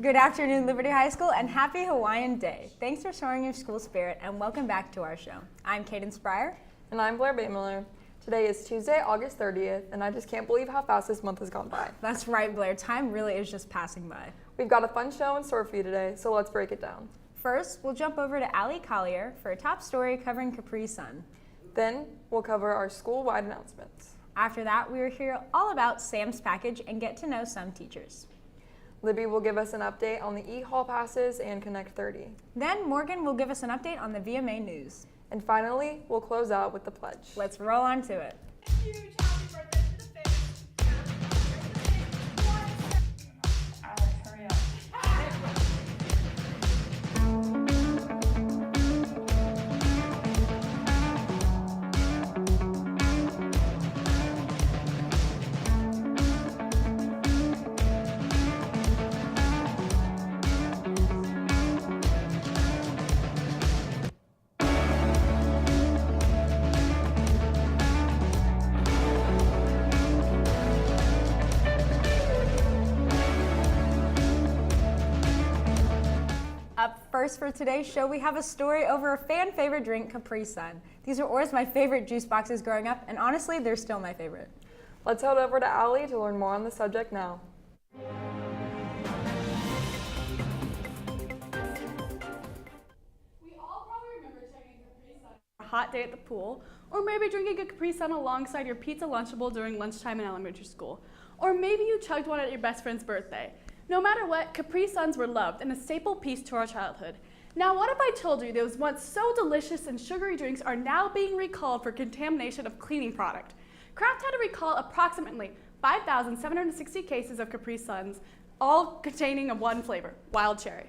Good afternoon, Liberty High School, and happy Hawaiian Day. Thanks for showing your school spirit, and welcome back to our show. I'm Kaden Spryer. And I'm Blair Batemiller. Today is Tuesday, August 30th, and I just can't believe how fast this month has gone by. That's right, Blair. Time really is just passing by. We've got a fun show in store for you today, so let's break it down. First, we'll jump over to Allie Collier for a top story covering Capri Sun. Then, we'll cover our school-wide announcements. After that, we will hear all about Sam's package and get to know some teachers. Libby will give us an update on the e-hall passes and Connect 30. Then Morgan will give us an update on the VMA news. And finally, we'll close out with the pledge. Let's roll on to it. Huge happy birthday to the fans. Alex, hurry up. Up first for today's show, we have a story over a fan favorite drink, Capri Sun. These were always my favorite juice boxes growing up, and honestly, they're still my favorite. Let's head over to Allie to learn more on the subject now. We all probably remember checking Capri Sun on a hot day at the pool, or maybe drinking a Capri Sun alongside your pizza Lunchable during lunchtime in elementary school, or maybe you chugged one at your best friend's birthday. No matter what, Capri Suns were loved and a staple piece to our childhood. Now, what if I told you those once so delicious and sugary drinks are now being recalled for contamination of cleaning product? Kraft had to recall approximately 5,760 cases of Capri Suns, all containing one flavor, wild cherry.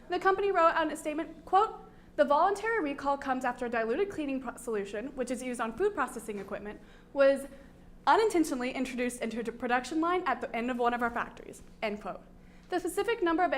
The company wrote out in a statement, quote, "The voluntary recall comes after a diluted cleaning solution, which is used on food processing equipment, was unintentionally introduced into the production line at the end of one of our factories," end quote. The specific number of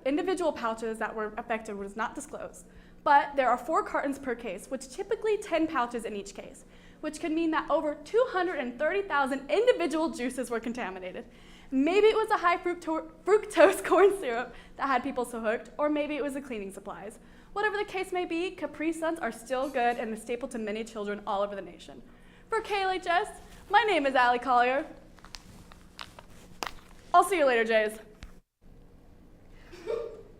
individual pouches that were affected was not disclosed, but there are 4 cartons per case, which typically 10 pouches in each case, which could mean that over 230,000 individual juices were contaminated. Maybe it was a high fructose corn syrup that had people so hooked, or maybe it was the cleaning supplies. Whatever the case may be, Capri Suns are still good and a staple to many children all over the nation. For KLHS, my name is Allie Collier. I'll see you later, Jays.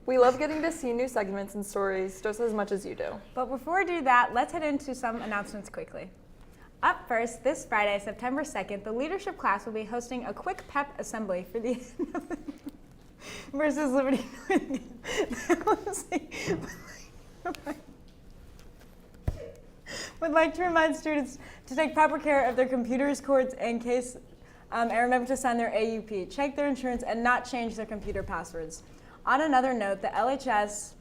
We love getting to see new segments and stories just as much as you do. But before we do that, let's head into some announcements quickly. Up first, this Friday, September 2nd, the leadership class will be hosting a quick pep assembly for the versus Liberty. Would like to remind students to take proper care of their computers, cords, and case, and remember to sign their AUP, check their insurance, and not change their computer passwords. On another note, the LHS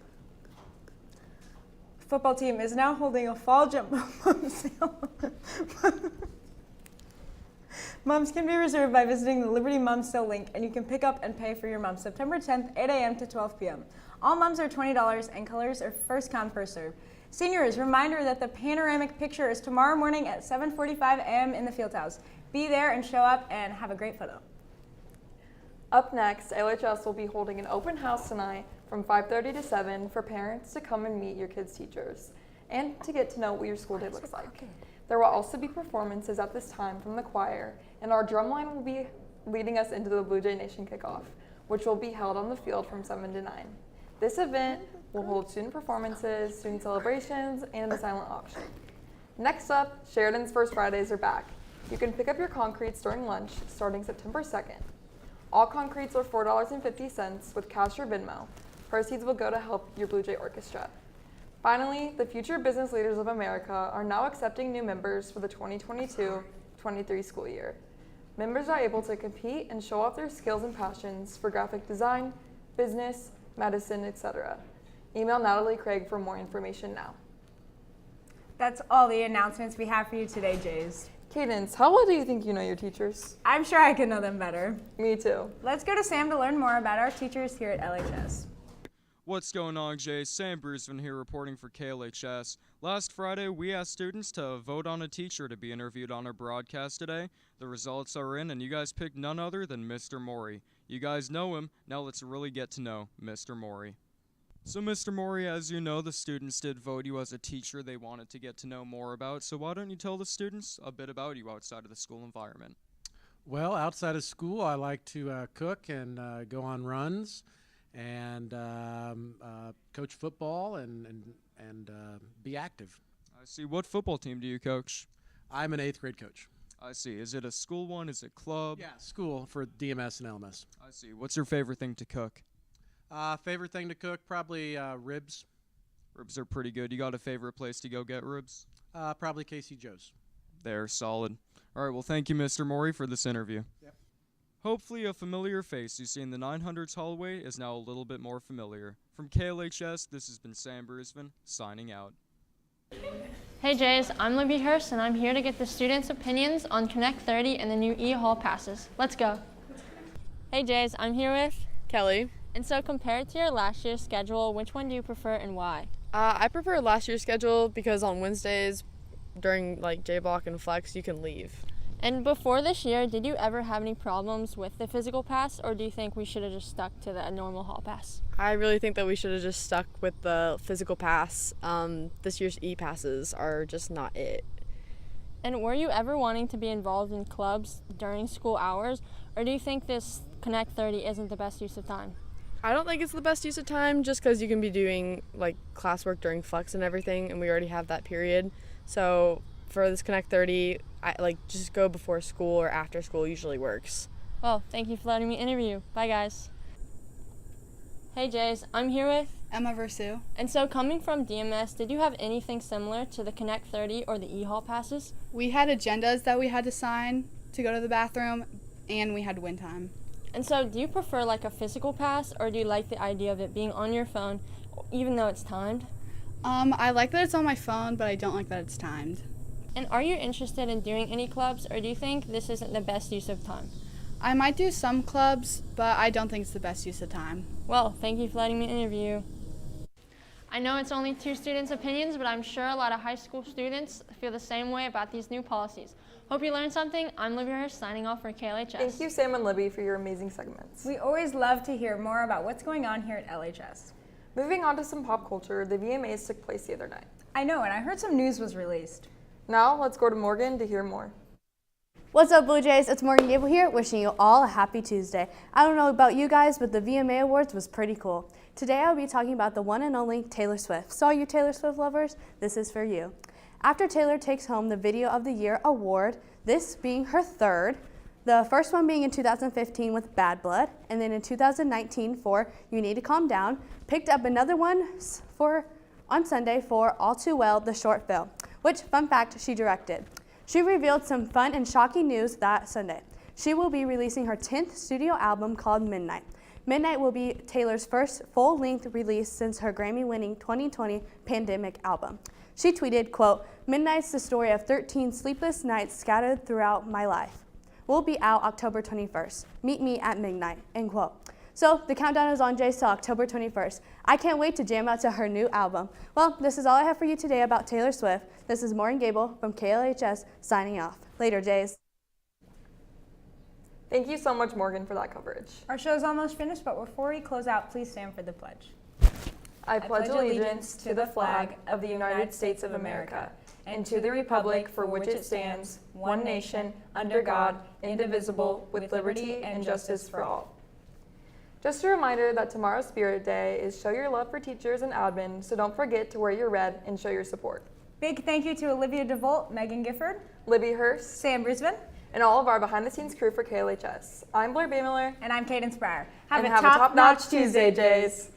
football team is now holding a fall jump mom sale. Mums can be reserved by visiting the Liberty Mom Sale link, and you can pick up and pay for your mom September 10th, 8 a.m. to 12 p.m. All mums are $20, and colors are first come, first serve. Seniors, reminder that the panoramic picture is tomorrow morning at 7:45 a.m. in the field house. Be there and show up and have a great photo. Up next, LHS will be holding an open house tonight from 5:30 to 7 for parents to come and meet your kids' teachers and to get to know what your school day looks like. There will also be performances at this time from the choir, and our drumline will be leading us into the Blue Jay Nation kickoff, which will be held on the field from 7 to 9. This event will hold student performances, student celebrations, and a silent auction. Next up, Sheridan's First Fridays are back. You can pick up your concretes during lunch starting September 2nd. All concretes are $4.50 with cash or Venmo. Proceeds will go to help your Blue Jay Orchestra. Finally, the Future Business Leaders of America are now accepting new members for the 2022-23 school year. Members are able to compete and show off their skills and passions for graphic design, business, medicine, etc. Email Natalie Craig for more information now. That's all the announcements we have for you today, Jays. Cadence, how well do you think you know your teachers? I'm sure I could know them better. Me too. Let's go to Sam to learn more about our teachers here at LHS. What's going on, Jay? Sam Bruceman here reporting for KLHS. Last Friday, we asked students to vote on a teacher to be interviewed on our broadcast today. The results are in, and you guys picked none other than Mr. Morey. You guys know him. Now let's really get to know Mr. Morey. So, Mr. Morey, as you know, the students did vote you as a teacher they wanted to get to know more about. So why don't you tell the students a bit about you outside of the school environment? Well, outside of school, I like to cook and go on runs and coach football and be active. I see. What football team do you coach? I'm an 8th grade coach. I see. Is it a school one? Is it club? Yeah, school for DMS and LMS. I see. What's your favorite thing to cook? Favorite thing to cook, probably ribs. Ribs are pretty good. You got a favorite place to go get ribs? Probably Casey Joe's. They're solid. All right, well, thank you, Mr. Morey, for this interview. Yep. Hopefully a familiar face you see in the 900s hallway is now a little bit more familiar. From KLHS, this has been Sam Bruceman, signing out. Hey Jays, I'm Libby Hurst and I'm here to get the students' opinions on Connect 30 and the new e-hall passes. Let's go. Hey Jays, I'm here with Kelly. And so compared to your last year's schedule, which one do you prefer and why? I prefer last year's schedule because on Wednesdays during like J-Block and Flex you can leave. And before this year, did you ever have any problems with the physical pass, or do you think we should have just stuck to the normal hall pass? I really think that we should have just stuck with the physical pass. This year's e-passes are just not it. And were you ever wanting to be involved in clubs during school hours, or do you think this Connect 30 isn't the best use of time? I don't think it's the best use of time just because you can be doing like classwork during Flex and everything, and we already have that period. So for this Connect 30, just go before school or after school usually works. Well, thank you for letting me interview. Bye, guys. Hey, Jays. I'm here with Emma Versu. And so coming from DMS, did you have anything similar to the Connect 30 or the e-hall passes? We had agendas that we had to sign to go to the bathroom, and we had win time. And so do you prefer like a physical pass, or do you like the idea of it being on your phone, even though it's timed? I like that it's on my phone, but I don't like that it's timed. And are you interested in doing any clubs, or do you think this isn't the best use of time? I might do some clubs, but I don't think it's the best use of time. Well, thank you for letting me interview. I know it's only 2 students' opinions, but I'm sure a lot of high school students feel the same way about these new policies. Hope you learned something. I'm Libby Hurst, signing off for KLHS. Thank you, Sam and Libby, for your amazing segments. We always love to hear more about what's going on here at LHS. Moving on to some pop culture, the VMAs took place the other night. I know, and I heard some news was released. Now, let's go to Morgan to hear more. What's up, Blue Jays? It's Morgan Gable here, wishing you all a happy Tuesday. I don't know about you guys, but the VMA Awards was pretty cool. Today I'll be talking about the one and only Taylor Swift. So all you Taylor Swift lovers, this is for you. After Taylor takes home the Video of the Year award, this being her 3rd, the first one being in 2015 with Bad Blood, and then in 2019 for You Need to Calm Down, picked up another one on Sunday for All Too Well, the short film, which, fun fact, she directed. She revealed some fun and shocking news that Sunday. She will be releasing her 10th studio album called Midnight. Midnight will be Taylor's first full-length release since her Grammy-winning 2020 Pandemic album. She tweeted, quote, "Midnight's the story of 13 sleepless nights scattered throughout my life. Will be out October 21st. Meet me at midnight," end quote. So the countdown is on, Jay, till October 21st. I can't wait to jam out to her new album. Well, this is all I have for you today about Taylor Swift. This is Morgan Gable from KLHS signing off. Later, Jays. Thank you so much, Morgan, for that coverage. Our show's almost finished, but before we close out, please stand for the pledge. I pledge allegiance to the flag of the United States of America and to the republic for which it stands, one nation, under God, indivisible, with liberty and justice for all. Just a reminder that tomorrow's Spirit Day is Show Your Love for Teachers and Admin, so don't forget to wear your red and show your support. Big thank you to Olivia DeVolt, Megan Gifford, Libby Hurst, Sam Brisbane, and all of our behind-the-scenes crew for KLHS. I'm Blair B. Miller. and I'm Cadence Breyer. Have a top-notch Tuesday, Jays.